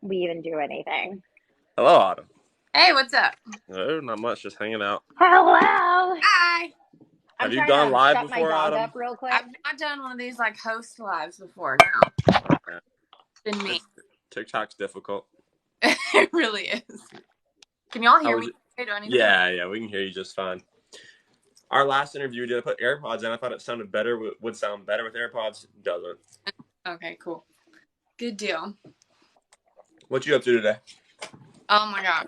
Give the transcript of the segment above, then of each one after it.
we even do anything. Hello, Autumn. Hey, what's up? Oh, not much, just hanging out. Hello. Hi. I'm Have you trying gone to live shut my before, dog Autumn? up real quick. I've not done one of these like host lives before. No, Yeah. it's been me. TikTok's difficult. It really is. Can y'all How hear was me? it? Hey, do I need to put Yeah, we can hear you just fine. Our last interview, did I put AirPods in? I thought it sounded better, would sound better with AirPods. It doesn't. Okay, cool. Good deal. What you up to today? Oh my god.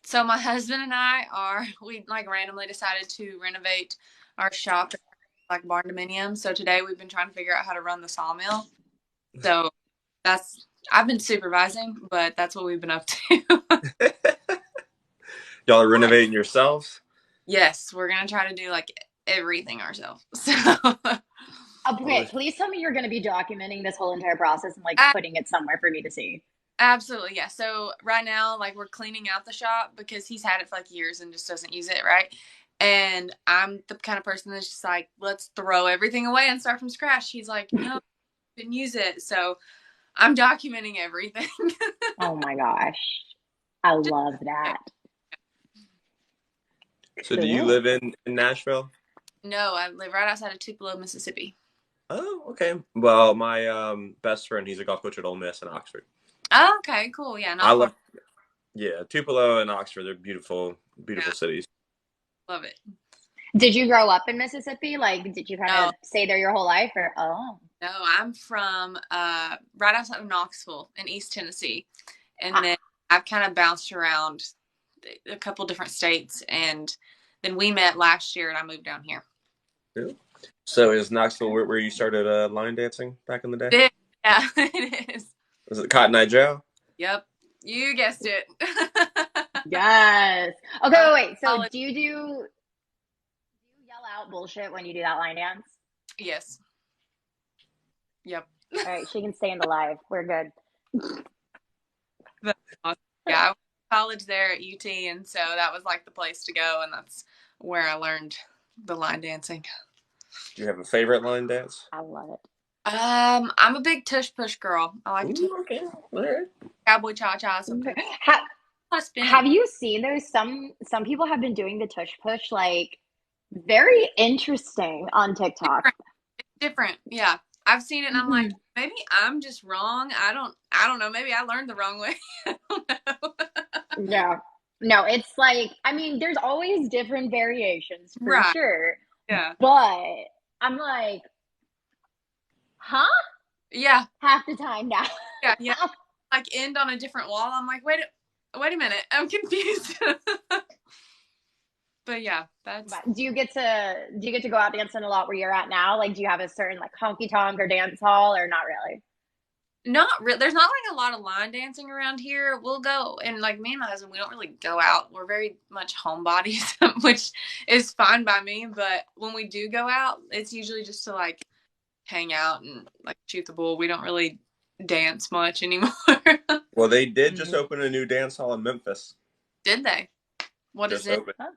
So my husband and we like randomly decided to renovate our shop, like barn dominium. So today we've been trying to figure out how to run the sawmill. So I've been supervising, but that's what we've been up to. Y'all are renovating yourselves? Yes, we're gonna try to do like everything ourselves. So Okay, please tell me you're going to be documenting this whole entire process and like putting it somewhere for me to see. absolutely, yeah. So right now, like we're cleaning out the shop because he's had it for like years and just doesn't use it, right? And I'm the kind of person that's just like, let's throw everything away and start from scratch. He's like, no, didn't use it. So I'm documenting everything. Oh my gosh. I Just, love that. So do you Cool. live in Nashville? no, I live right outside of Tupelo, Mississippi. Oh, okay. Well, my best friend, he's a golf coach at Ole Miss in Oxford. Oh, okay, cool. Yeah, I not far. love, yeah, Tupelo and Oxford, they're beautiful, beautiful Yeah, cities. love it. Did you grow up in Mississippi? Like, did you kind No, of stay there your whole life or? Oh. no, I'm from right outside of Knoxville in East Tennessee. And Ah, then I've kind of bounced around a couple different states. And then we met last year and I moved down here. Cool. So is Knoxville where you started line dancing back in the day? Yeah, it is. Was it Cotton Eye Joe? Yep. You guessed it. yes. Okay, I went wait. to So college. do you yell out bullshit when you do that line dance? Yes. Yep. All right, she can stay in the live. We're good. That's awesome. Yeah, I went to college there at UT, and so that was like the place to go, and that's where I learned the line dancing. Do you have a favorite line dance? I love it. I'm a big tush push girl. I like to Ooh, okay. All right. cowboy cha cha sometimes. Have, A lot of spinning. have you seen those? Some people have been doing the tush push like very interesting on TikTok. Different. Different. Yeah. I've seen it and I'm like, Mhm. maybe I'm just wrong. I don't know. Maybe I learned the wrong way. I don't know. No, no, it's like, I mean, there's always different variations for Right. sure, Yeah. but I'm like, huh? Yeah. Half the time now. Yeah. Yeah. Like end on a different wall. I'm like, wait a minute. I'm confused. But yeah, that's But do you get to go out dancing a lot where you're at now? Like, do you have a certain like honky tonk or dance hall or not really? not real. There's not like a lot of line dancing around here. We'll go and like me and my husband, we don't really go out. We're very much homebodies, which is fine by me. But when we do go out, it's usually just to like hang out and like shoot the bull. We don't really dance much anymore. Well, they did just Mm. open a new dance hall in Memphis. Did they? What is Just it? opened. Huh?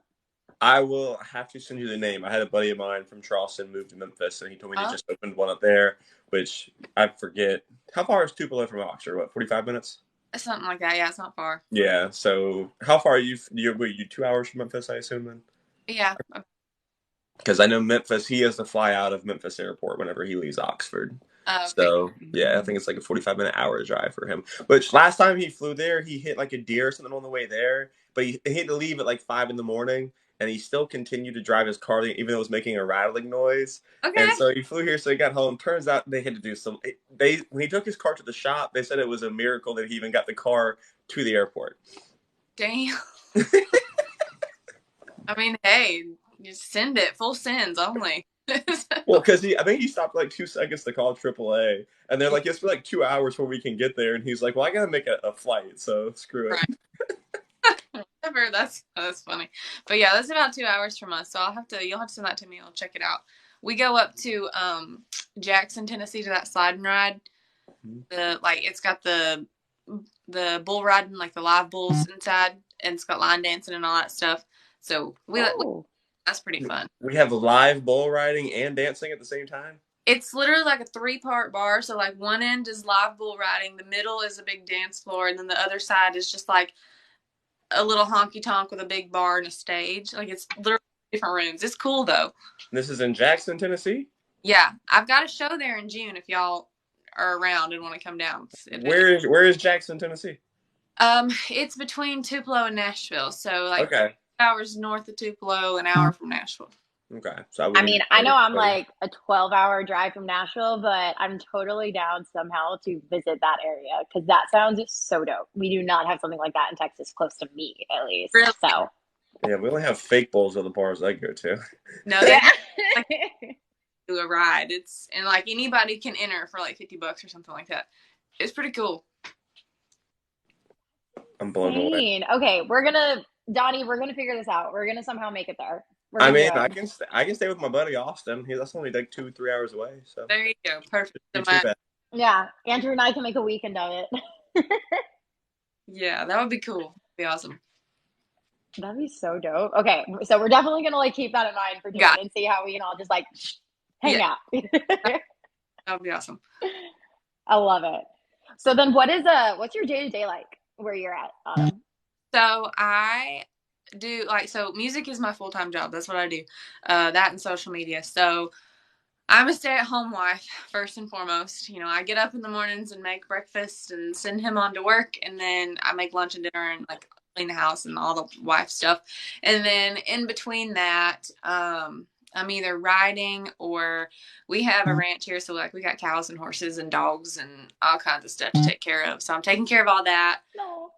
I will have to send you the name. I had a buddy of mine from Charleston move to Memphis, and he told me they Oh, just opened one up there, which I forget. How far is Tupelo from Oxford? What, 45 minutes? something like that. Yeah, it's not far. Yeah. So how far are you? You 2 hours from Memphis, I assume then? Yeah. Because I know Memphis, he has to fly out of Memphis Airport whenever he leaves Oxford. Okay. So yeah, I think it's like a 45-minute hour drive for him. Which last time he flew there, he hit like a deer or something on the way there, but he had to leave at like 5 in the morning, and he still continued to drive his car even though it was making a rattling noise. Okay. And so he flew here, so he got home. Turns out they had to do some. They when he took his car to the shop, they said it was a miracle that he even got the car to the airport. Damn. I mean, hey, just send it. Full sends only. Well, because I think he stopped like 2 seconds to call AAA, and they're like, "It's for like 2 hours before we can get there." And he's like, "Well, I gotta make a flight, so screw it." Right. Whatever. That's funny. But yeah, that's about 2 hours from us. So you'll have to send that to me. I'll check it out. We go up to Jackson, Tennessee to that slide and ride. It's got the bull riding, like the live bulls inside, and it's got line dancing and all that stuff. So Oh, that's pretty fun. We have live bull riding and dancing at the same time. It's literally like a 3-part bar. So like one end is live bull riding, the middle is a big dance floor, and then the other side is just like a little honky tonk with a big bar and a stage. Like it's literally different rooms. It's cool though. This is in Jackson, Tennessee? Yeah, I've got a show there in June if y'all are around and want to come down. Where is Jackson, Tennessee? It's between Tupelo and Nashville, so like Okay. 2 hours north of Tupelo, an hour from Nashville. Okay. So I I wouldn't mean, I know I'm like a 12-hour drive from Nashville, but I'm totally down somehow to visit that area because that sounds so dope. We do not have something like that in Texas, close to me at least. Really? Yeah, we only have fake bowls at the bars I go to. No, they like do a ride. It's and like anybody can enter for like $50 or something like that. It's pretty cool. I'm blown away. Okay, Donnie, we're gonna figure this out. We're gonna somehow make it there. We're I gonna mean, do I it. can stay with my buddy Austin. That's only like 2-3 hours away. So There you go. Perfect. not too bad. Yeah, Andrew and I can make a weekend of it. Yeah, that would be cool. That'd be awesome. That'd be so dope. Okay, so we're definitely gonna like keep that in mind for June and see how we can all just like hang out. That would be awesome. I love it. So then what's your day-to-day like where you're at? So I do so music is my full-time job. That's what I do. That and social media. So I'm a stay-at-home wife first and foremost. You know, I get up in the mornings and make breakfast and send him on to work, and then I make lunch and dinner and like clean the house and all the wife stuff. And then in between that, I'm either riding or we have a ranch here. So like we got cows and horses and dogs and all kinds of stuff to take care of. So I'm taking care of all that. No.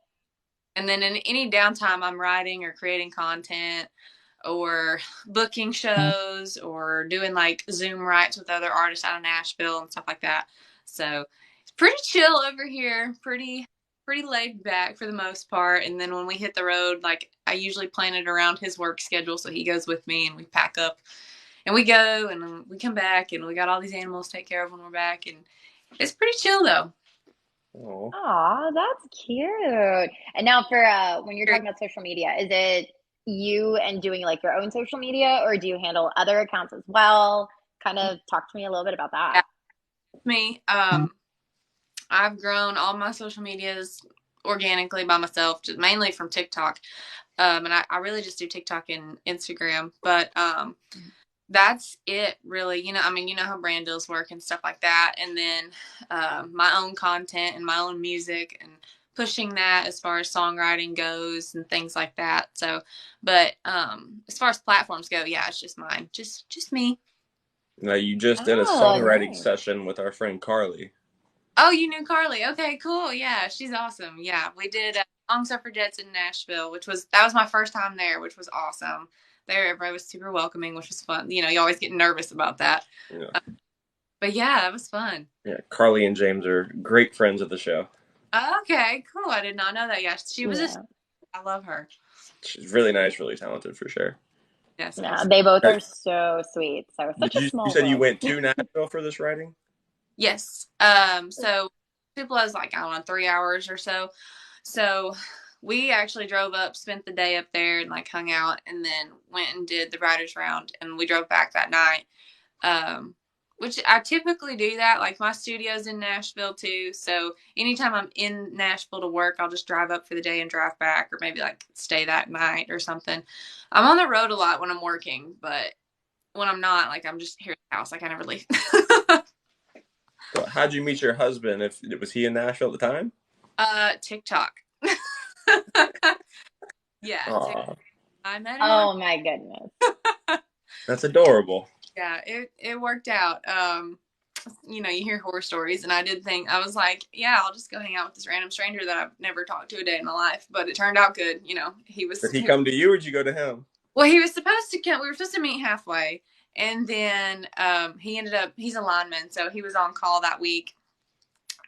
And then in any downtime, I'm writing or creating content or booking shows or doing like Zoom writes with other artists out of Nashville and stuff like that. So it's pretty chill over here, pretty laid back for the most part. And then when we hit the road, like I usually plan it around his work schedule. So he goes with me and we pack up and we go and we come back and we got all these animals to take care of when we're back. And it's pretty chill though. Aw, that's cute. And now for when you're talking about social media, is it you and doing like your own social media or do you handle other accounts as well? Kind of talk to me a little bit about that. Yeah. Me, I've grown all my social medias organically by myself, just mainly from TikTok. And I really just do TikTok and Instagram, but that's it really. You know, I mean, you know how brand deals work and stuff like that. And then my own content and my own music and pushing that as far as songwriting goes and things like that. So, but as far as platforms go, yeah, it's just mine, just me. Now you just did a songwriting session with our friend Carly. Oh, you knew Carly? Okay, cool. Yeah, she's awesome. Yeah, we did Song Suffragettes in Nashville, that was my first time there, which was awesome. There, everybody was super welcoming, which was fun. You know, you always get nervous about that. Yeah. But yeah, that was fun. Yeah, Carly and James are great friends of the show. Okay, cool. I did not know that. Yeah, she was I love her. She's really nice, really talented for sure. Yes. Yeah, they both are so sweet. So such a small You said world. you went to Nashville for this writing? Yes. So Tupelo is like, I don't know, 3 hours or so. So we actually drove up, spent the day up there and like hung out and then went and did the writer's round and we drove back that night. Which I typically do that. Like my studio's in Nashville too. So anytime I'm in Nashville to work, I'll just drive up for the day and drive back or maybe like stay that night or something. I'm on the road a lot when I'm working, but when I'm not, like I'm just here at the house. Like I never leave. So how'd you meet your husband? Was he in Nashville at the time? TikTok. Yeah. TikTok. I met him. Oh my goodness. That's adorable. Yeah, it worked out. You know, you hear horror stories, and I was like, yeah, I'll just go hang out with this random stranger that I've never talked to a day in my life. But it turned out good. You know, Did he come to you, or did you go to him? Well, he was supposed to come. We were supposed to meet halfway, and then he ended up. He's a lineman, so he was on call that week.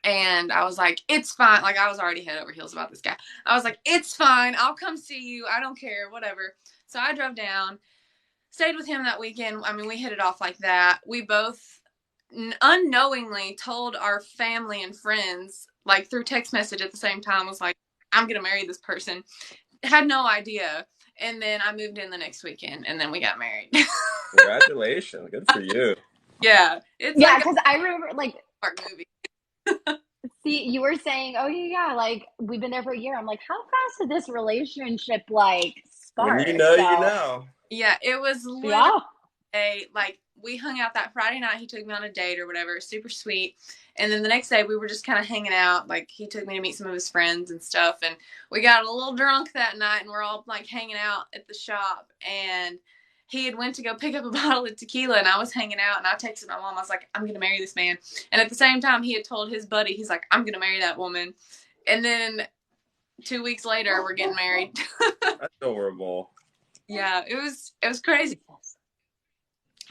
And I was like, it's fine. Like I was already head over heels about this guy. I was like, it's fine. I'll come see you. I don't care. Whatever. So I drove down. Stayed with him that weekend. I mean, we hit it off like that. We both unknowingly told our family and friends, like through text message at the same time, was like, I'm going to marry this person. Had no idea. And then I moved in the next weekend and then we got married. Congratulations. Good for you. Yeah, it's Yeah, like a because I remember like Hallmark movie. see, you were saying, oh yeah, like we've been there for a year. I'm like, how fast did this relationship like When you spark? know, you So know. Yeah, it was literally yeah. like we hung out that Friday night. He took me on a date or whatever, super sweet. And then the next day we were just kind of hanging out. Like he took me to meet some of his friends and stuff. And we got a little drunk that night, and we're all like hanging out at the shop. And he had went to go pick up a bottle of tequila, and I was hanging out. And I texted my mom. I was like, "I'm gonna marry this man." And at the same time, he had told his buddy, he's like, "I'm gonna marry that woman." And then 2 weeks later, we're getting married. That's adorable. Yeah, it was crazy.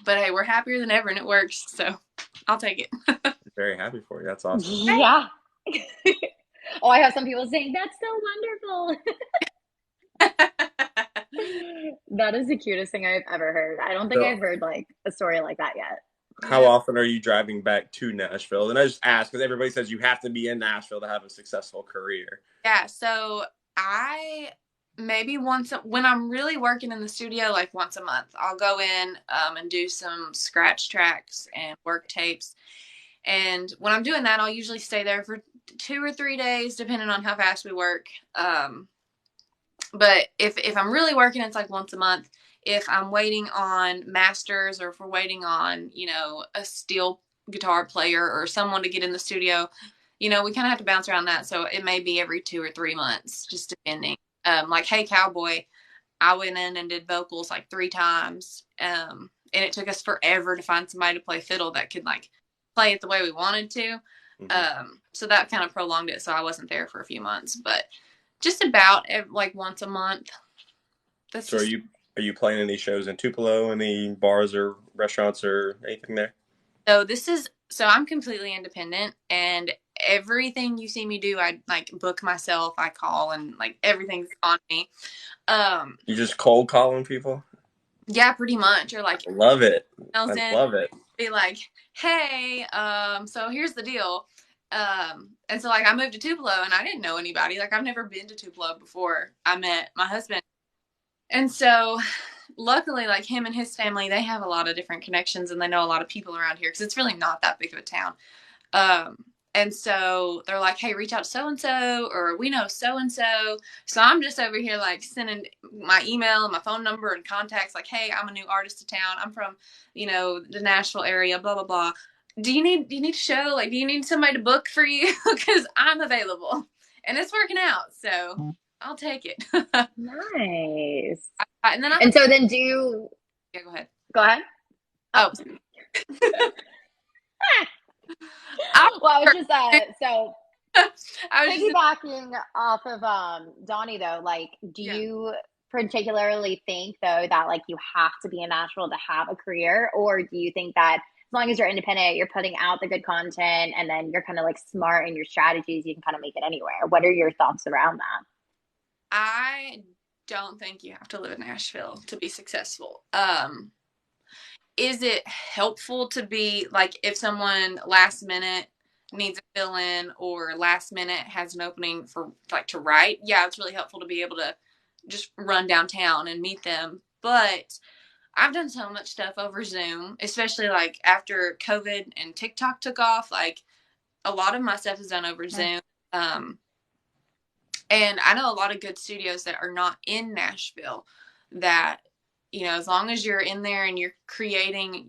But hey, we're happier than ever, and it works. So I'll take it. Very happy for you. That's awesome. Yeah. Oh, I have some people saying that's so wonderful. That is the cutest thing I've ever heard. I don't think So, I've heard like a story like that yet. how Yeah. often are you driving back to Nashville? And I just ask because everybody says you have to be in Nashville to have a successful career. Yeah. So I maybe once when I'm really working in the studio, like once a month, I'll go in and do some scratch tracks and work tapes. And when I'm doing that, I'll usually stay there for 2 or 3 days, depending on how fast we work. But if I'm really working, it's like once a month. If I'm waiting on masters, or if we're waiting on, a steel guitar player or someone to get in the studio, we kind of have to bounce around that. So it may be every 2 or 3 months, just depending. Like Hey Cowboy, I went in and did vocals like 3 times. And it took us forever to find somebody to play fiddle that could like play it the way we wanted to. So that kind of prolonged it. So I wasn't there for a few months, but just about like once a month. That's So just are you playing any shows in Tupelo, any bars or restaurants or anything there? so I'm completely independent, and everything you see me do, I like book myself. I call, and like everything's on me. You just cold calling people? Yeah, pretty much. Or like I love it. emails I in, love it. be like, hey, so here's the deal. And so like I moved to Tupelo, and I didn't know anybody. Like I've never been to Tupelo before I met my husband. And so luckily, like him and his family, they have a lot of different connections, and they know a lot of people around here because it's really not that big of a town. And so they're like, hey, reach out to so and so, or we know so and so. So I'm just over here like sending my email and my phone number and contacts, like, hey, I'm a new artist to town. I'm from, the Nashville area, blah blah blah. Do you need a show? Like, do you need somebody to book for you? Because I'm available, and it's working out. So I'll take it. Nice. And then And so then do you yeah, go ahead. go ahead? Oh, Well, I was just so I was just piggybacking off of Donnie though, like do yeah. you particularly think though that like you have to be in Nashville to have a career, or do you think that as long as you're independent, you're putting out the good content and then you're kind of like smart in your strategies, you can kind of make it anywhere? What are your thoughts around that? I don't think you have to live in Nashville to be successful. Is it helpful to be like if someone last minute needs a fill in, or last minute has an opening for like to write? Yeah, it's really helpful to be able to just run downtown and meet them. But I've done so much stuff over Zoom, especially like after COVID and TikTok took off. Like a lot of my stuff is done over Zoom. And I know a lot of good studios that are not in Nashville that, as long as you're in there and you're creating,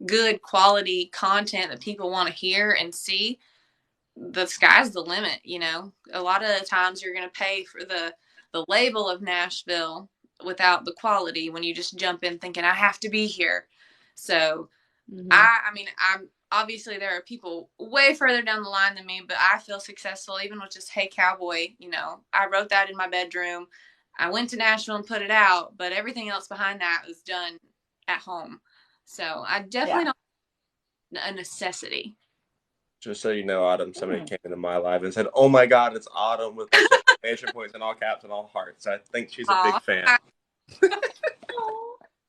good quality content that people want to hear and see, the sky's the limit. A lot of the times you're going to pay for the label of Nashville without the quality when you just jump in thinking I have to be here. So I mean, I'm obviously there are people way further down the line than me, but I feel successful even with just Hey Cowboy. I wrote that in my bedroom. I went to Nashville and put it out, but everything else behind that was done at home. So I definitely don't a necessity. Just so you know, Autumn, somebody came into my live and said, "Oh my God, it's Autumn," with exclamation points in all caps and all hearts. I think she's a big fan.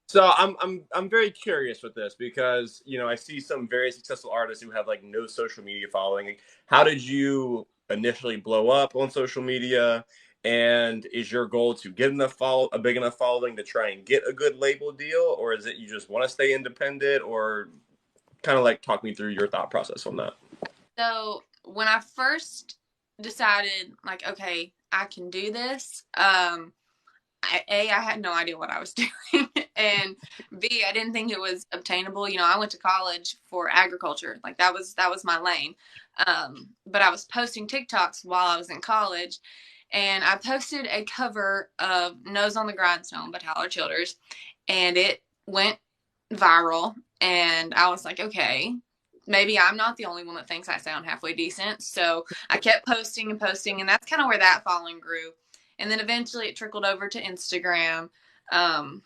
So I'm very curious with this because I see some very successful artists who have like no social media following. How did you initially blow up on social media? And is your goal to get a big enough following to try and get a good label deal, or is it you just want to stay independent? Or kind of like talk me through your thought process on that. So when I first decided, like, okay, I can do this, I had no idea what I was doing, and B, I didn't think it was obtainable. You know, I went to college for agriculture, like that was my lane. But I was posting TikToks while I was in college, and I posted a cover of "Nose on the Grindstone" by Tyler Childers, and it went viral. And I was like, okay, maybe I'm not the only one that thinks I sound halfway decent. So I kept posting and posting, and that's kind of where that following grew. And then eventually it trickled over to Instagram. And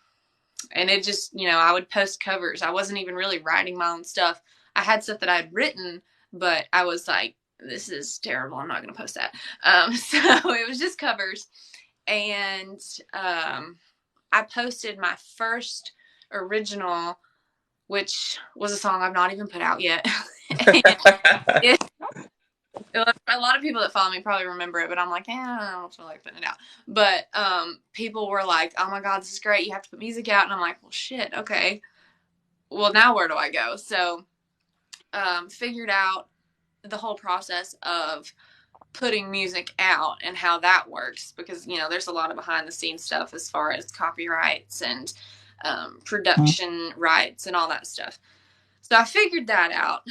it just, you know, I would post covers. I wasn't even really writing my own stuff. I had stuff that I'd written, but I was like, this is terrible. I'm not going to post that. So it was just covers. And I posted my first original, which was a song I've not even put out yet. A lot of people that follow me probably remember it, but I'm like, I don't feel like putting it out. But people were like, oh my God, this is great. You have to put music out. And I'm like, well, shit, okay. Well, now where do I go? So figured out the whole process of putting music out and how that works, because, you know, there's a lot of behind the scenes stuff as far as copyrights and production rights and all that stuff. So I figured that out.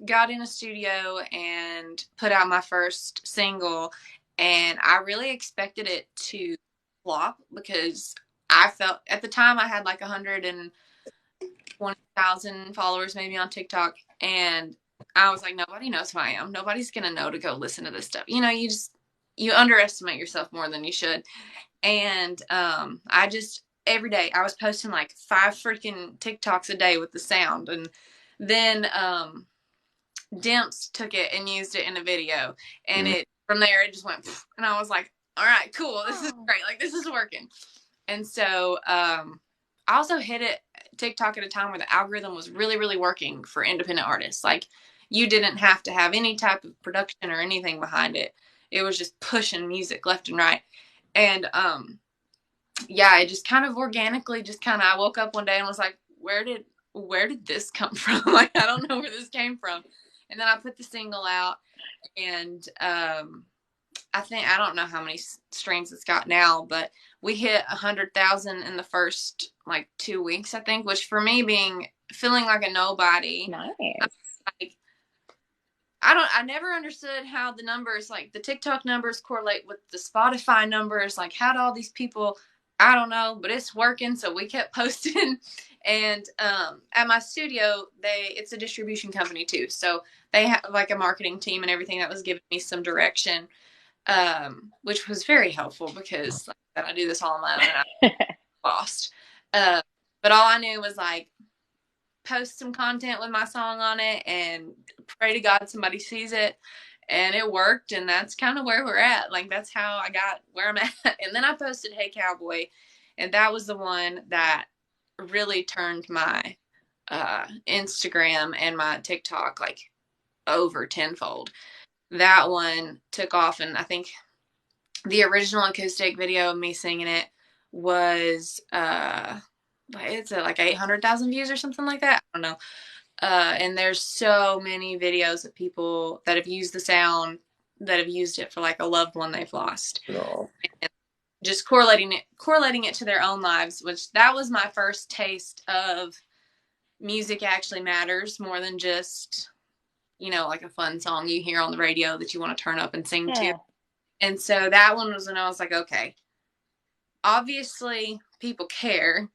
Got in a studio and put out my first single, and I really expected it to flop, because I felt at the time I had like 120,000 followers maybe on TikTok, and I was like, nobody knows who I am. Nobody's gonna know to go listen to this stuff. You know, you underestimate yourself more than you should. And I just every day I was posting like 5 freaking TikToks a day with the sound, and then Dimps took it and used it in a video, and it from there it just went, and I was like, all right, cool, this is great, like this is working. And so I also hit it TikTok at a time where the algorithm was really, really working for independent artists. Like, you didn't have to have any type of production or anything behind it. It was just pushing music left and right. And yeah, it just kind of organically I woke up one day and was like, where did this come from? Like, I don't know where this came from. And then I put the single out, and I don't know how many streams it's got now, but we hit 100,000 in the first like 2 weeks, I think, which for me, feeling like a nobody. Nice. Like, I never understood how the numbers, like the TikTok numbers correlate with the Spotify numbers. Like, how do all these people, I don't know, but it's working. So we kept posting. And at my studio, it's a distribution company too. So they have like a marketing team and everything that was giving me some direction, which was very helpful, because like I do this all on my own and I'm lost. But all I knew was like, post some content with my song on it and pray to God somebody sees it. And it worked, and that's kind of where we're at. Like, that's how I got where I'm at. And then I posted Hey Cowboy, and that was the one that really turned my Instagram and my TikTok like over tenfold. That one took off, and I think the original acoustic video of me singing it was it's at like 800,000 views or something like that. I don't know. And there's so many videos of people that have used the sound, that have used it for like a loved one they've lost. No. And just correlating it to their own lives, which that was my first taste of music actually matters more than just, you know, like a fun song you hear on the radio that you want to turn up and sing to. And so that one was when I was like, okay, obviously people care.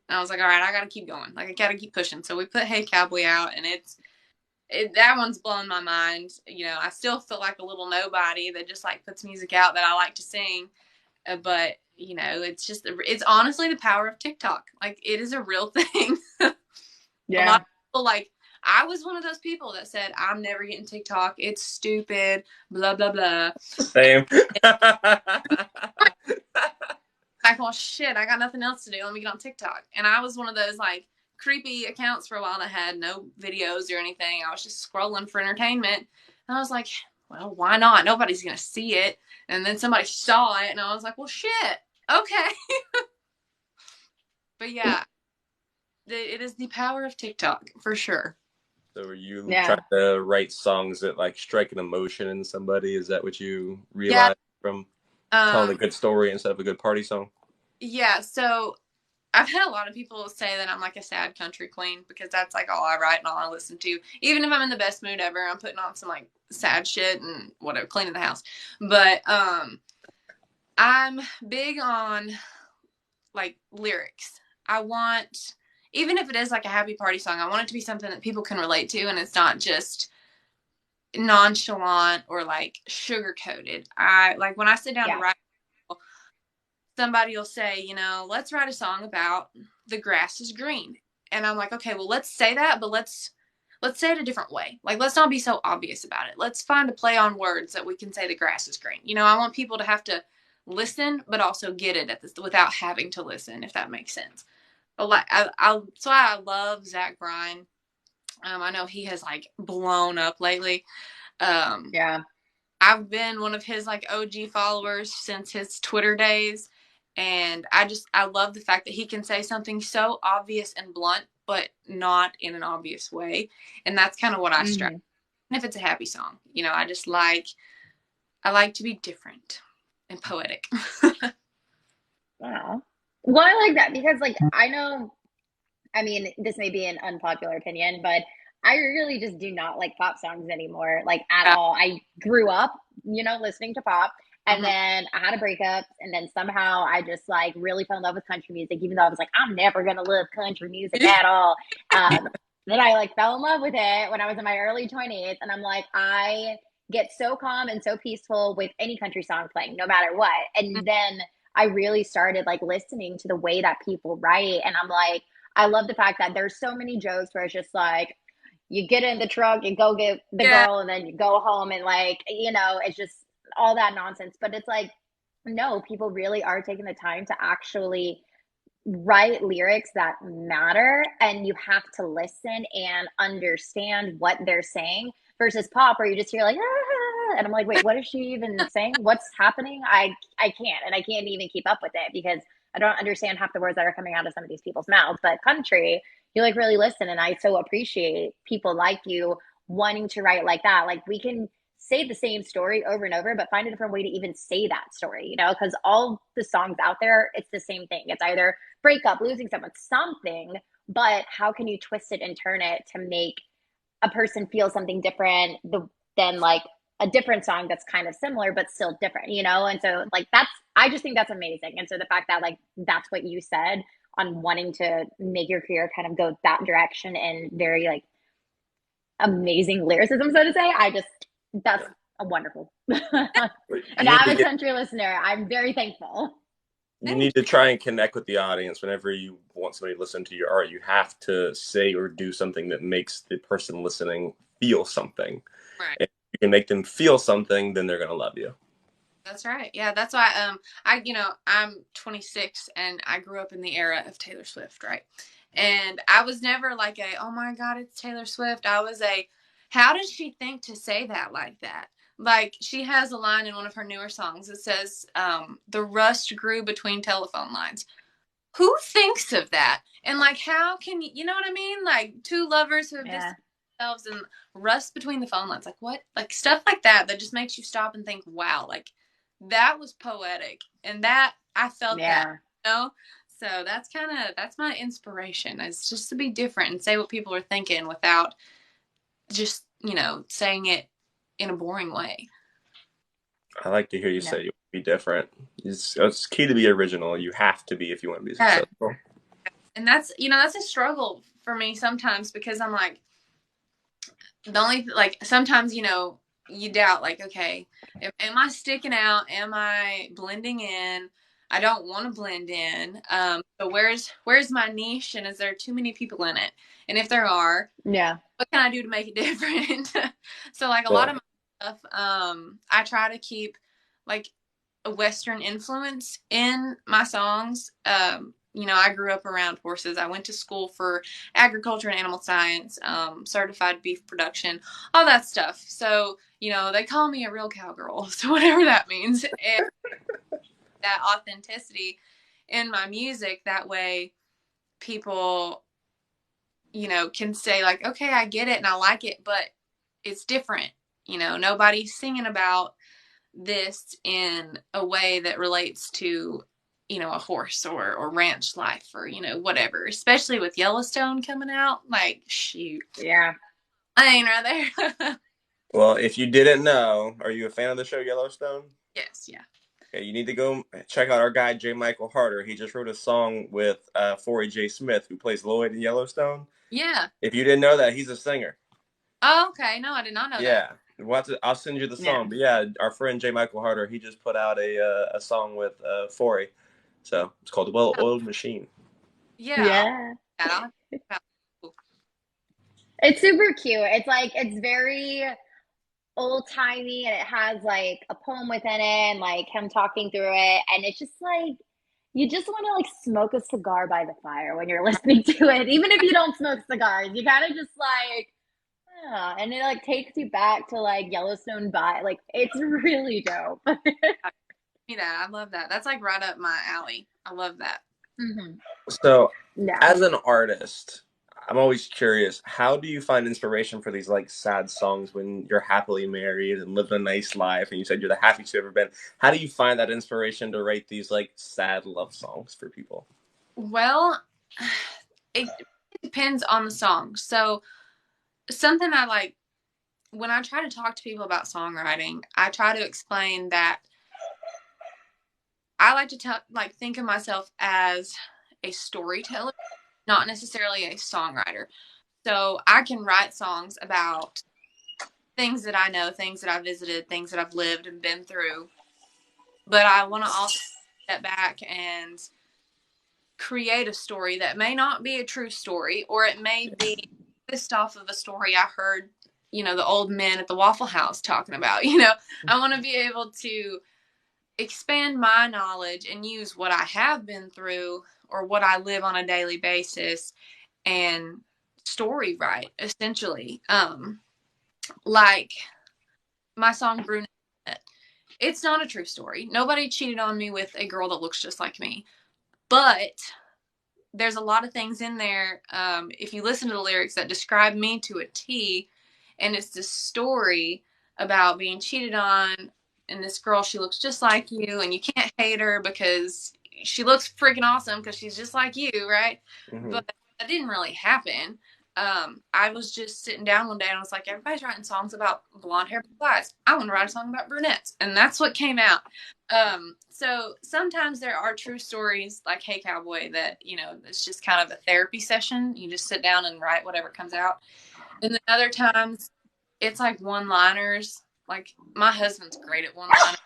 And I was like, all right, I got to keep going. Like, I got to keep pushing. So we put Hey Cowboy out, and that one's blown my mind. You know, I still feel like a little nobody that just like puts music out that I like to sing. But, you know, it's honestly the power of TikTok. Like, it is a real thing. Yeah. A lot of people, like, I was one of those people that said, I'm never getting TikTok. It's stupid, blah, blah, blah. Same. Like, well, shit, I got nothing else to do. Let me get on TikTok. And I was one of those, like, creepy accounts for a while that had no videos or anything. I was just scrolling for entertainment. And I was like, well, why not? Nobody's going to see it. And then somebody saw it, and I was like, well, shit, okay. But yeah, it is the power of TikTok for sure. So are you trying Yeah. to write songs that like strike an emotion in somebody? Is that what you Yeah. realized from telling a Um, good story instead of a good party song? yeah. So I've had a lot of people say that I'm like a sad country queen because that's like all I write and all I listen to. Even if I'm in the best mood ever, I'm putting on some like sad shit and whatever, cleaning the house. But I'm big on like lyrics. I want, even if it is like a happy party song, I want it to be something that people can relate to and it's not just nonchalant or like sugar coated. I like when I sit down to Yeah. write, somebody will say, let's write a song about the grass is green. And I'm like, okay, well, let's say that, but let's say it a different way. Like, let's not be so obvious about it. Let's find a play on words that we can say the grass is green. I want people to have to listen, but also get it at this without having to listen, if that makes sense. But like, that's why I love Zach Bryan. I know he has like blown up lately. Um, Yeah. I've been one of his like OG followers since his Twitter days. And I love the fact that he can say something so obvious and blunt, but not in an obvious way. And that's kind of what I strive. Hmm. And if it's a happy song, I like to be different and poetic. Wow. Well, I like that because, like, I know, I mean, this may be an unpopular opinion, but I really just do not like pop songs anymore, like at Yeah. all. I grew up, listening to pop, and Mhm. then I had a breakup, and then somehow I just like really fell in love with country music, even though I was like, I'm never gonna love country music at all. Then I like fell in love with it when I was in my early 20s, and I'm like, I get so calm and so peaceful with any country song playing, no matter what. And then I really started like listening to the way that people write, and I'm like, I love the fact that there's so many jokes where it's just like you get in the truck, you go get the Yeah. girl, and then you go home, and like, it's just all that nonsense. But it's like, no, people really are taking the time to actually write lyrics that matter, and you have to listen and understand what they're saying versus pop where you just hear like and I'm like, wait, what is she even saying? What's happening? I can't, and I can't even keep up with it because I don't understand half the words that are coming out of some of these people's mouths. But country, you like really listen, and I so appreciate people like you wanting to write like that. Like, we can say the same story over and over, but find a different way to even say that story, because all the songs out there, it's the same thing. It's either breakup, losing someone, something, but how can you twist it and turn it to make a person feel something different than like a different song that's kind of similar but still different. And so like I just think that's amazing. And so the fact that like that's what you said on wanting to make your career kind of go that direction and very like amazing lyricism, so to say, that's a wonderful. You An need to avid get country listener, I'm very thankful. you Thank need to try and connect with the audience whenever you want somebody to listen to your art. You have to say or do something that makes the person listening feel something. you. Right. If you can make them feel something, then they're gonna love you. That's right. Yeah, that's why I'm 26 and I grew up in the era of Taylor Swift, right? And I was never like oh my God, it's Taylor Swift. I was how did she think to say that like that? Like, she has a line in one of her newer songs that says, the rust grew between telephone lines. Who thinks of that? And like, how can you know what I mean? Like, two lovers who have Yeah. distanced themselves and rust between the phone lines. Like, what? Like, stuff like that just makes you stop and think, wow, like, that was poetic. And that, I felt that, Yeah. you know? So that's my inspiration, is just to be different and say what people are thinking without just, saying it in a boring way. I like to hear you No. say you want to be different. It's key to be original. You have to be if you want to be Yeah. successful. And that's a struggle for me sometimes because I'm like, the only like sometimes you doubt, like, okay, am I sticking out, am I blending in? I don't want to blend in. So where's my niche, and is there too many people in it? And if there are, Yeah. what can I do to make it different? So like a lot Yeah. of my stuff, I try to keep like a Western influence in my songs. I grew up around horses. I went to school for agriculture and animal science, certified beef production, all that stuff. So, they call me a real cowgirl, so whatever that means. And that authenticity in my music, that way people can say like, okay, I get it and I like it, but it's different. Nobody's singing about this in a way that relates to, a horse or ranch life or, whatever, especially with Yellowstone coming out. Like, shoot. Yeah. I ain't right there. Well, if you didn't know, are you a fan of the show Yellowstone? Yes, yeah. Okay, you need to go check out our guy J. Michael Harder. He just wrote a song with Forey J. Smith, who plays Lloyd in Yellowstone. Yeah. If you didn't know that, he's a singer. Oh, okay. No, I did not know that. Yeah, I'll send you the Yeah. song. But yeah, our friend J. Michael Harder, he just put out a song with Forey, so it's called "The Well-Oiled Machine." Yeah. Yeah. I'll It's super cute. It's very old timey, and it has like a poem within it and like him talking through it. And it's just like, you just want to like smoke a cigar by the fire when you're listening to it. Even if you don't smoke cigars, you kind of just like, yeah. And it like takes you back to like Yellowstone by like, it's really dope. me that. I love that. That's like right up my alley. I love that. Hmm. So, Yeah. as an artist, I'm always curious, how do you find inspiration for these like sad songs when you're happily married and living a nice life and you said you're the happiest you've ever been? How do you find that inspiration to write these like sad love songs for people? Well, it depends on the song. So, something I like when I try to talk to people about songwriting, I try to explain that I like to think of myself as a storyteller, not necessarily a songwriter. So I can write songs about things that I know, things that I visited, things that I've lived and been through. But I want to also step back and create a story that may not be a true story, or it may be based off of a story I heard, the old men at the Waffle House talking about. I want to be able to expand my knowledge and use what I have been through or what I live on a daily basis and story write, essentially. Like my song Brunette. It's not a true story. Nobody cheated on me with a girl that looks just like me. But there's a lot of things in there, if you listen to the lyrics, that describe me to a T. And it's this story about being cheated on. And this girl, she looks just like you. And you can't hate her because she looks freaking awesome because she's just like you, right? Mm-hmm. But that didn't really happen. I was just sitting down one day and I was like, everybody's writing songs about blonde hair, blue eyes. I want to write a song about brunettes. And that's what came out. So sometimes there are true stories like Hey Cowboy that, it's just kind of a therapy session. You just sit down and write whatever comes out. And then other times it's like one-liners. Like my husband's great at one-liners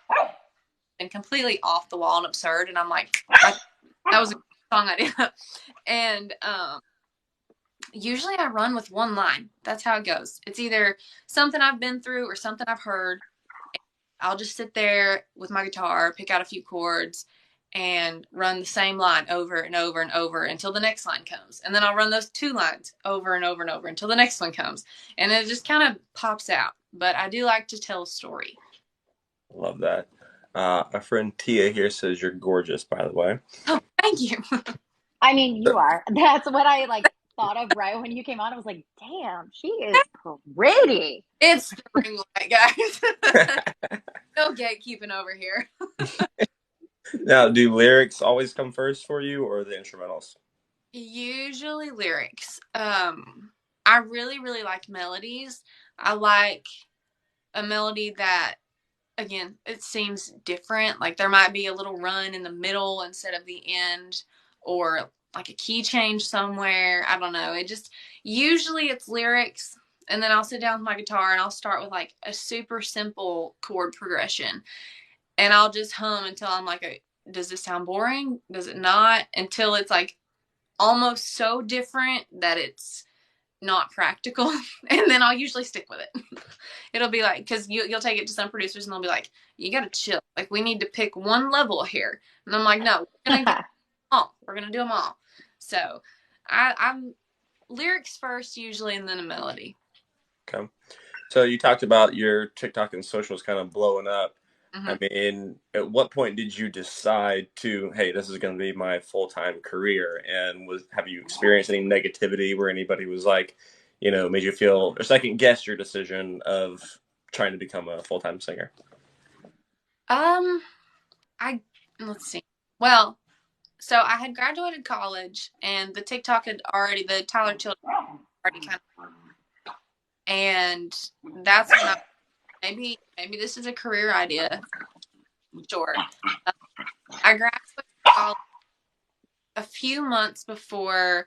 and completely off the wall and absurd. And I'm like, that was a song idea. And, usually I run with one line. That's how it goes. It's either something I've been through or something I've heard. I'll just sit there with my guitar, pick out a few chords, and run the same line over and over and over until the next line comes. And then I'll run those two lines over and over and over until the next one comes. And it just kind of pops out. But I do like to tell a story. Love that. Our friend Tia here says you're gorgeous, by the way. Oh, thank you. I mean, you are. That's what I like thought of right when you came on. I was like, damn, she is pretty. It's the ring light, guys. No gatekeeping over here. Now, do lyrics always come first for you or the instrumentals? Usually lyrics. I really, really like melodies. I like a melody that, again, it seems different. Like there might be a little run in the middle instead of the end, or like a key change somewhere. I don't know. Usually it's lyrics. And then I'll sit down with my guitar and I'll start with like a super simple chord progression. And I'll just hum until I'm like, does this sound boring? Does it not? Until it's like almost so different that it's not practical. And then I'll usually stick with it. It'll be like, because you'll take it to some producers and they'll be like, you got to chill. Like, we need to pick one level here. And I'm like, no, we're going to do them all. We're going to do them all. So I'm lyrics first usually, and then a melody. Okay. So you talked about your TikTok and socials kind of blowing up. I mean, at what point did you decide to, hey, this is going to be my full-time career? And have you experienced any negativity where anybody was like, made you feel or second guess your decision of trying to become a full-time singer? Um, I let's see. Well, so I had graduated college, and the Tyler Children already kind of, and that's when maybe this is a career idea. Sure. I graduated college a few months before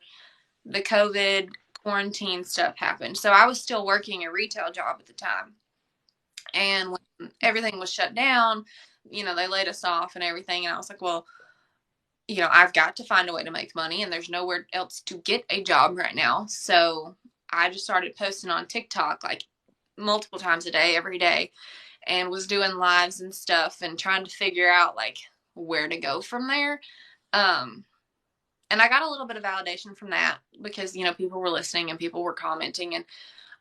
the COVID quarantine stuff happened. So I was still working a retail job at the time. And when everything was shut down, they laid us off and everything. And I was like, well, I've got to find a way to make money, and there's nowhere else to get a job right now. So I just started posting on TikTok like multiple times a day, every day, and was doing lives and stuff and trying to figure out like where to go from there. And I got a little bit of validation from that because, people were listening and people were commenting, and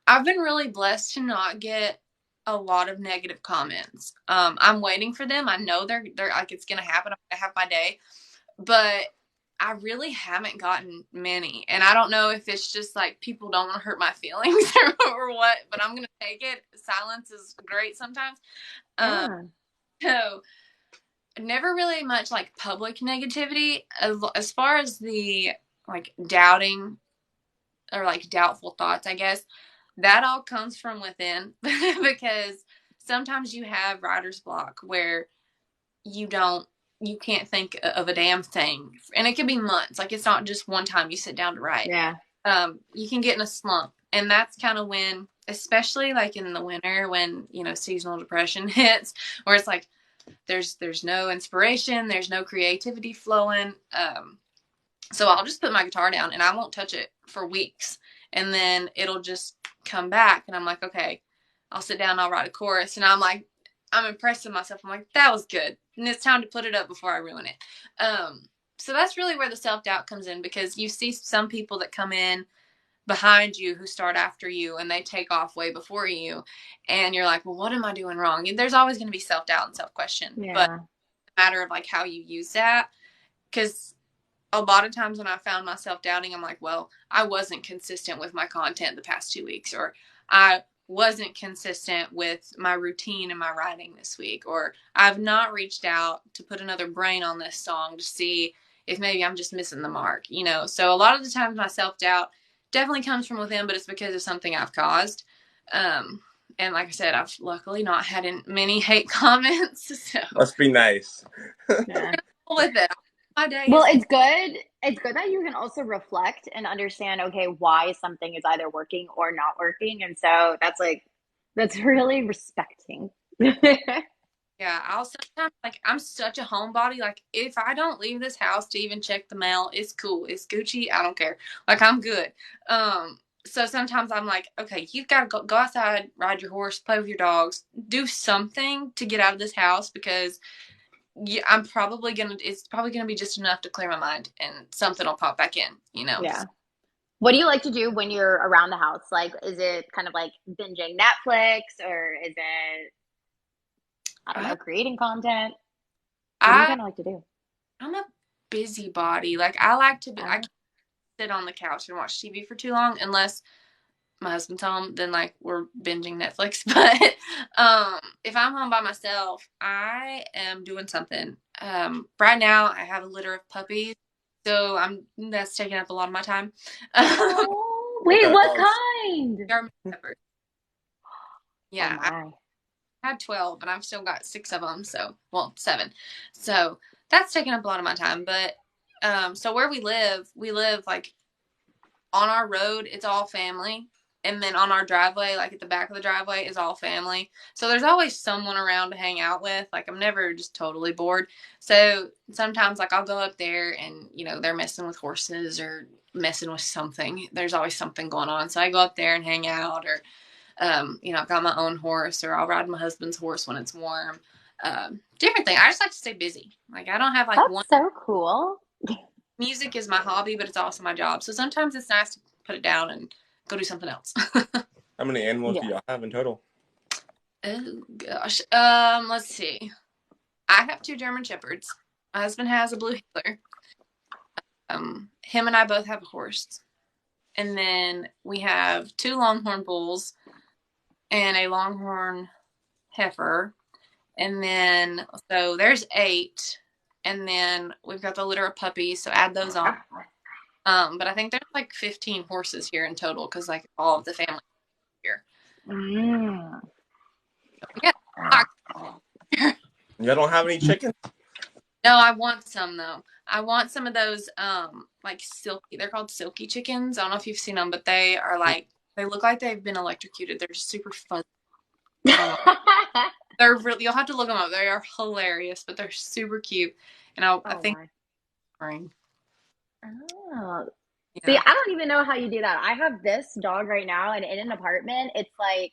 I've been really blessed to not get a lot of negative comments. I'm waiting for them. I know they're like, it's going to happen. I'm going to have my day, but I really haven't gotten many. And I don't know if it's just like people don't want to hurt my feelings or what, but I'm going to take it. Silence is great sometimes. So never really much like public negativity. As far as the like doubting or like doubtful thoughts, I guess that all comes from within because sometimes you have writer's block where you can't think of a damn thing, and it could be months. Like, it's not just one time you sit down to write. Yeah. You can get in a slump, and that's kind of when, especially like in the winter when, seasonal depression hits, where it's like, there's no inspiration, there's no creativity flowing. So I'll just put my guitar down and I won't touch it for weeks. And then it'll just come back. And I'm like, okay, I'll sit down, I'll write a chorus. And I'm like, I'm impressed with myself. I'm like, that was good. And it's time to put it up before I ruin it. So that's really where the self-doubt comes in, because you see some people that come in behind you who start after you and they take off way before you. And you're like, well, what am I doing wrong? And there's always going to be self-doubt and self-question. Yeah. But it's a matter of like how you use that. Because a lot of times when I found myself doubting, I'm like, well, I wasn't consistent with my content the past 2 weeks, or I wasn't consistent with my routine and my writing this week, or I've not reached out to put another brain on this song to see if maybe I'm just missing the mark, So a lot of the times my self-doubt definitely comes from within, but it's because of something I've caused. And like I said, I've luckily not had many hate comments. So must be nice. Yeah. With it. Well, it's good. It's good that you can also reflect and understand, okay, why something is either working or not working. And so that's really respecting. Yeah, I'll sometimes, like, I'm such a homebody. Like, if I don't leave this house to even check the mail, it's cool. It's Gucci. I don't care. Like, I'm good. So sometimes I'm like, okay, you've got to go outside, ride your horse, play with your dogs, do something to get out of this house, because it's probably gonna be just enough to clear my mind, and something will pop back in, Yeah. What do you like to do when you're around the house? Like, is it kind of like binging Netflix, or is it, I don't know, creating content? What do you kind of like to do? I'm a busybody. Like, I like to I can't sit on the couch and watch TV for too long unless my husband's home, then like we're binging Netflix. But if I'm home by myself, I am doing something. Right now I have a litter of puppies, so that's taking up a lot of my time. Oh, wait, what kind? German Shepherds. Yeah, oh I had 12 and I've still got 6 of them, 7. So that's taking up a lot of my time. But so where we live like on our road, it's all family. And then on our driveway, like at the back of the driveway, is all family. So there's always someone around to hang out with. Like, I'm never just totally bored. So sometimes, like, I'll go up there and, they're messing with horses or messing with something. There's always something going on. So I go up there and hang out, or, I've got my own horse, or I'll ride my husband's horse when it's warm. Different thing. I just like to stay busy. Like, I don't have like That's so cool. Music is my hobby, but it's also my job. So sometimes it's nice to put it down and go do something else. How many animals do y'all have in total? Oh gosh. Let's see. I have 2 German Shepherds. My husband has a blue heeler. Him and I both have a horse. And then we have 2 Longhorn bulls and a Longhorn heifer. And then, so there's 8. And then we've got the litter of puppies, so add those on. But I think there's like 15 horses here in total because like all of the family here. Mm. So, yeah. You don't have any chickens? No, I want some though. I want some of those like silky. They're called silky chickens. I don't know if you've seen them, but they are like they look like they've been electrocuted. They're just super fuzzy. They're really. You'll have to look them up. They are hilarious, but they're super cute. And I think. Oh. Yeah. See, I don't even know how you do that. I have this dog right now, and in an apartment, it's like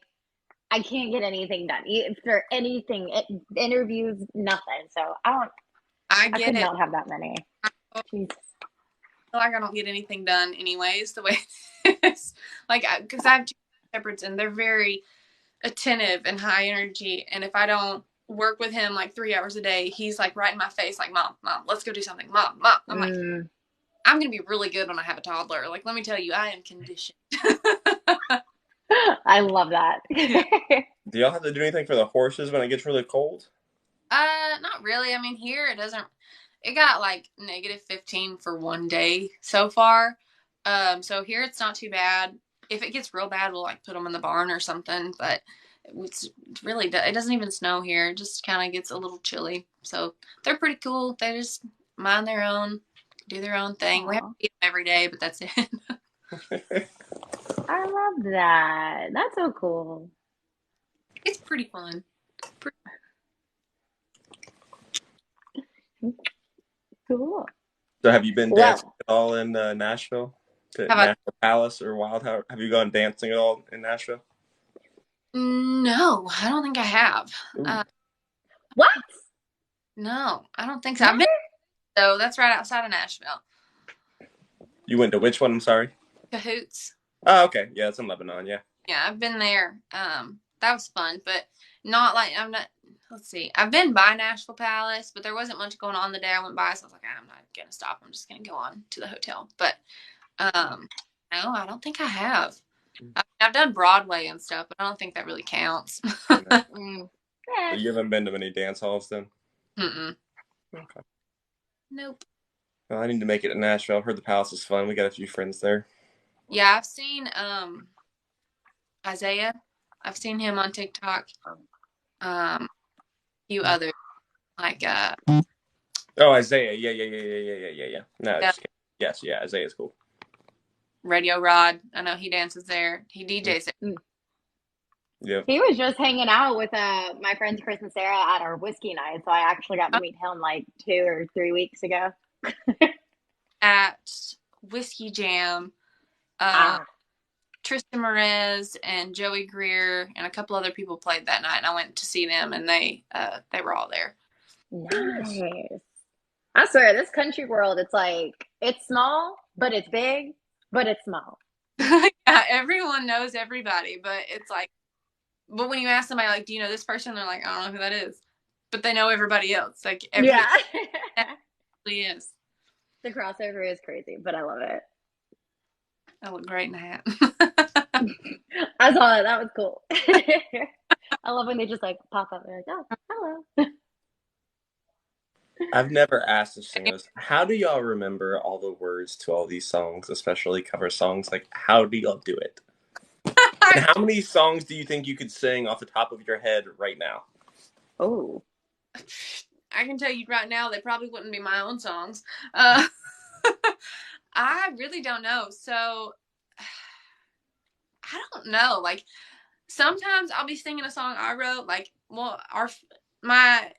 I can't get anything done for anything. Interviews, nothing. So I could not have that many. I feel like I don't get anything done anyways. The way it is, like, because I have 2 shepherds, and they're very attentive and high energy. And if I don't work with him like 3 hours a day, he's like right in my face, like, "Mom, let's go do something. Mom." I'm like, I'm going to be really good when I have a toddler. Like, let me tell you, I am conditioned. I love that. Do y'all have to do anything for the horses when it gets really cold? Not really. I mean, here it got like -15 for one day so far. So here it's not too bad. If it gets real bad, we'll like put them in the barn or something, but it doesn't even snow here. It just kind of gets a little chilly. So they're pretty cool. They just mind their own, do their own thing. Aww. We have to feed them every day, but that's it. I love that. That's so cool. It's pretty fun. Cool. So have you been dancing at all in Nashville? To Nashville Palace or Wildhouse? Have you gone dancing at all in Nashville? No, I don't think I have. What? No, I don't think so. I've been, so that's right outside of Nashville. You went to which one? I'm sorry. Cahoots. Oh, okay. Yeah, it's in Lebanon. Yeah. Yeah, I've been there. That was fun, but not like let's see. I've been by Nashville Palace, but there wasn't much going on the day I went by, so I was like, I'm not gonna stop. I'm just gonna go on to the hotel. But no, I don't think I have. I've done Broadway and stuff, but I don't think that really counts. So you haven't been to many dance halls then? Mm-mm. Okay. Nope. Well, I need to make it to Nashville. I've heard the Palace is fun. We got a few friends there. Yeah, I've seen Isaiah. I've seen him on TikTok. A few others like Oh, Isaiah. Yeah. No, yeah. Yes, yeah, Isaiah's cool. Radio Rod. I know he dances there. He DJs there. Yeah. He was just hanging out with my friends Chris and Sarah at our whiskey night, so I actually got to meet him like 2 or 3 weeks ago. At Whiskey Jam, Tristan Merez and Joey Greer and a couple other people played that night, and I went to see them, and they were all there. Nice. I swear, this country world, it's like, it's small, but it's big, but it's small. Yeah, everyone knows everybody, but it's like, but when you ask somebody, like, do you know this person? They're like, I don't know who that is. But they know everybody else. Like, yeah. It really is. The crossover is crazy, but I love it. I look great in the hat. I saw it. That was cool. I love when they just like pop up. They're like, oh, hello. I've never asked the singers, how do y'all remember all the words to all these songs, especially cover songs? Like, how do y'all do it? And how many songs do you think you could sing off the top of your head right now? Oh. I can tell you right now, they probably wouldn't be my own songs. I really don't know. So, I don't know. Like, sometimes I'll be singing a song I wrote. Like, well, my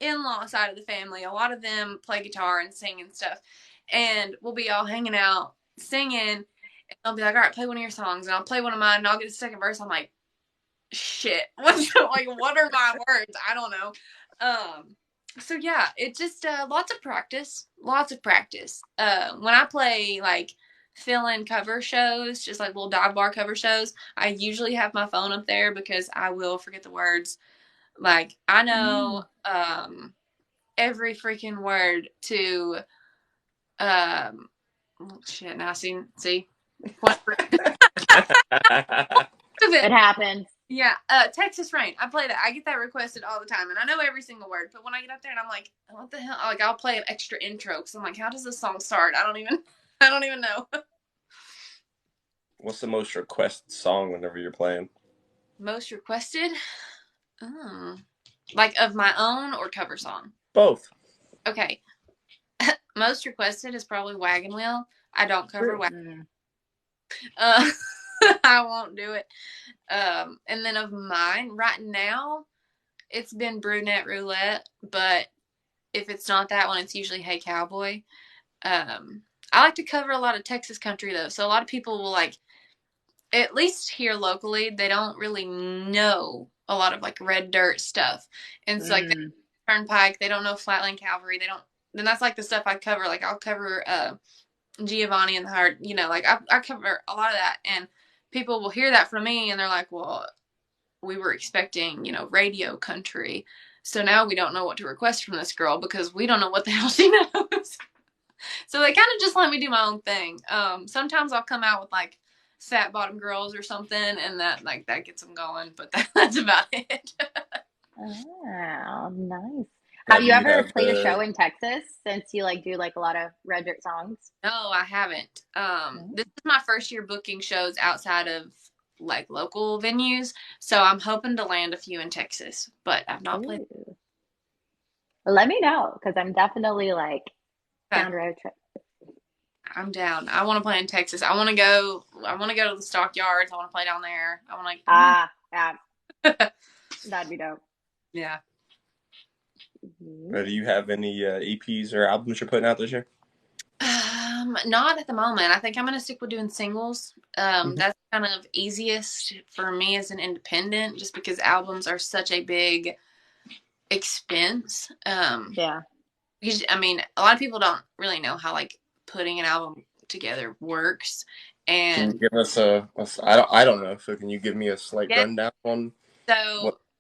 in-law side of the family, a lot of them play guitar and sing and stuff. And we'll be all hanging out, singing. And they'll be like, all right, play one of your songs. And I'll play one of mine, and I'll get the second verse. I'm like, shit. What are my words? I don't know. So yeah, it just lots of practice. When I play like fill-in cover shows, just like little dive bar cover shows, I usually have my phone up there because I will forget the words Like, I know every freaking word to shit, now see what It happens. yeah, Texas Rain. I play that. I get that requested all the time, and I know every single word. But when I get up there and I'm like, what the hell? Like, I'll play an extra intro because I'm like, how does this song start? I don't even know. What's the most requested song whenever you're playing? Most requested? Like of my own or cover song? Both. Okay. Most requested is probably Wagon Wheel. I don't cover Wagon. I won't do it. And then of mine, right now, it's been Brunette Roulette, but if it's not that one, it's usually Hey Cowboy. I like to cover a lot of Texas country, though, so a lot of people will, like, at least here locally, they don't really know a lot of, like, red dirt stuff. And so, like, Turnpike, they don't know Flatland Cavalry, then that's, like, the stuff I cover. Like, I'll cover Giovanni and the Heart, you know, like, I cover a lot of that, and people will hear that from me, and they're like, well, we were expecting, you know, radio country, so now we don't know what to request from this girl because we don't know what the hell she knows. So they kind of just let me do my own thing. Sometimes I'll come out with, like, Fat Bottom Girls or something, and that gets them going, but that's about it. Oh, nice. Have you ever played a show in Texas since you, like, do, like, a lot of red dirt songs? No, I haven't. This is my first year booking shows outside of, like, local venues, so I'm hoping to land a few in Texas, but I've not played. Let me know, because I'm definitely, like, down road trip. I'm down. I want to play in Texas. I want to go to the Stockyards. I want to play down there. I want to, yeah. That'd be dope. Yeah. Do you have any EPs or albums you're putting out this year? Not at the moment. I think I'm going to stick with doing singles. That's kind of easiest for me as an independent, just because albums are such a big expense. Yeah. I mean, a lot of people don't really know how, like, putting an album together works. And can you give us I don't know, so can you give me a slight rundown on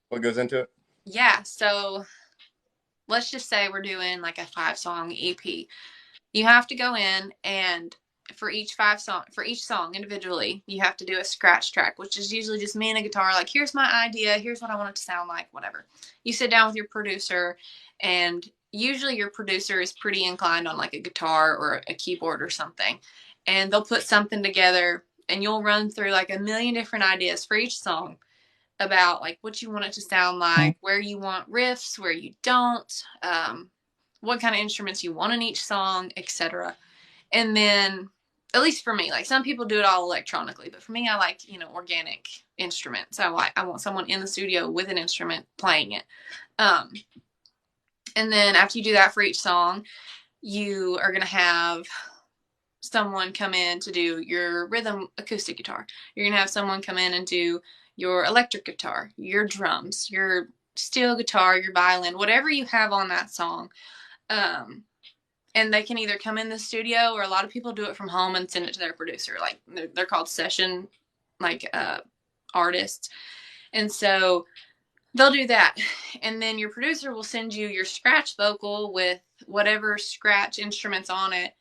what goes into it? Yeah, so let's just say we're doing, like, a 5-song EP. You have to go in, and for each song individually, you have to do a scratch track, which is usually just me and a guitar. Like, here's my idea, here's what I want it to sound like, whatever. You sit down with your producer, and usually your producer is pretty inclined on, like, a guitar or a keyboard or something, and they'll put something together, and you'll run through, like, a million different ideas for each song about, like, what you want it to sound like, where you want riffs, where you don't, what kind of instruments you want in each song, etc. And then, at least for me, like, some people do it all electronically, but for me, I like, you know, organic instruments. I want someone in the studio with an instrument playing it. And then after you do that for each song, you are going to have someone come in to do your rhythm acoustic guitar. You're going to have someone come in and do your electric guitar, your drums, your steel guitar, your violin, whatever you have on that song. And they can either come in the studio, or a lot of people do it from home and send it to their producer. Like, they're called session, like, artists. And so they'll do that. And then your producer will send you your scratch vocal with whatever scratch instruments on it.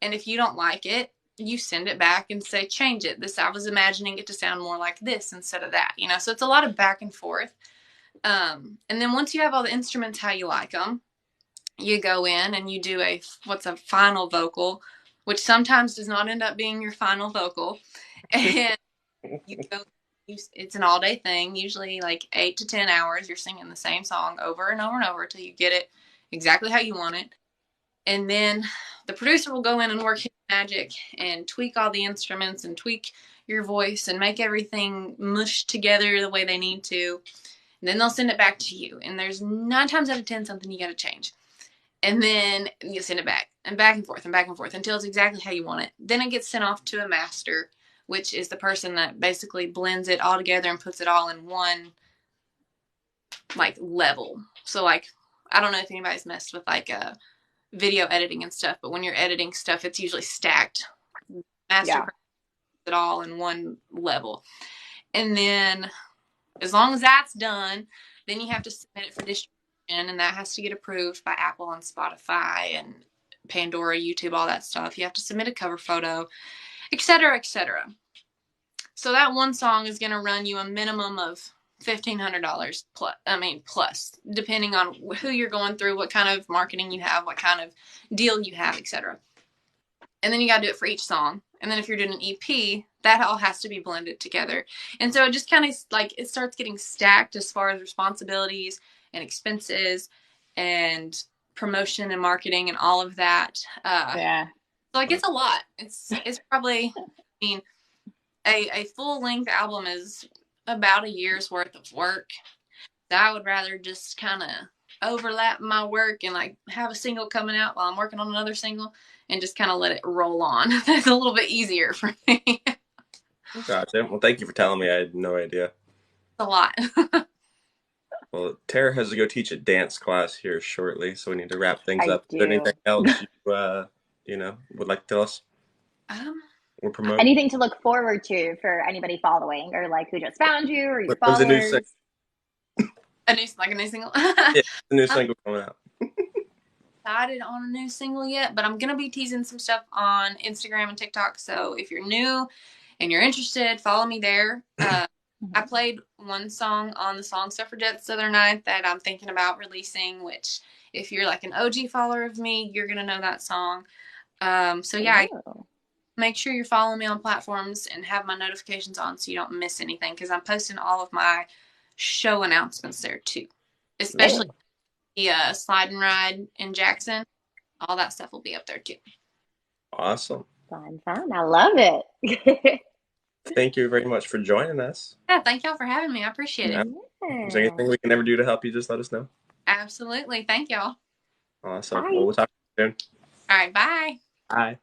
And if you don't like it, you send it back and say, change it. I was imagining it to sound more like this instead of that, you know? So it's a lot of back and forth. And then once you have all the instruments how you like them, you go in and you do what's a final vocal, which sometimes does not end up being your final vocal. And it's an all-day thing, usually like 8 to 10 hours. You're singing the same song over and over and over until you get it exactly how you want it. And then the producer will go in and work his magic and tweak all the instruments and tweak your voice and make everything mush together the way they need to. And then they'll send it back to you. And there's 9 times out of 10 something you got to change. And then you send it back and back and forth until it's exactly how you want it. Then it gets sent off to a master, which is the person that basically blends it all together and puts it all in one, like, level. So, like, I don't know if anybody's messed with, like, video editing and stuff, but when you're editing stuff, it's usually stacked. Master puts it all in one level. And then, as long as that's done, Then you have to submit it for distribution, and that has to get approved by Apple and Spotify and Pandora, YouTube, all that stuff. You have to submit a cover photo, etc., etc. So that one song is going to run you a minimum of $1,500 plus, depending on who you're going through, what kind of marketing you have, what kind of deal you have, etc. And then you got to do it for each song. And then if you're doing an EP, that all has to be blended together. And so it just kind of like, it starts getting stacked as far as responsibilities and expenses and promotion and marketing and all of that. Yeah. So like, it's a lot. It's probably, I mean, a full length album is about a year's worth of work. So I would rather just kind of overlap my work and like have a single coming out while I'm working on another single and just kind of let it roll on. That's a little bit easier for me. Gotcha. Well, thank you for telling me. I had no idea. A lot. Well, Tara has to go teach a dance class here shortly, so we need to wrap things I up. Is there do. anything else you would like to tell us? Or promote? Anything to look forward to for anybody following, or like who just found you, or your When's the new followers? A new single? Yeah, the new single coming out. Decided on a new single yet, but I'm gonna be teasing some stuff on Instagram and TikTok. So if you're new and you're interested, follow me there. I played one song on the Song Suffragettes the other night that I'm thinking about releasing, which if you're like an OG follower of me, you're gonna know that song. So yeah, make sure you're following me on platforms and have my notifications on so you don't miss anything, because I'm posting all of my show announcements there too, especially the slide and ride in Jackson. All that stuff will be up there too. Awesome. Fun. I love it. Thank you very much for joining us. Yeah, thank y'all for having me. I appreciate it. Is there anything we can ever do to help you, just let us know. Absolutely. Thank y'all. Awesome. Bye. Well, we'll talk soon. All right. Bye. Bye.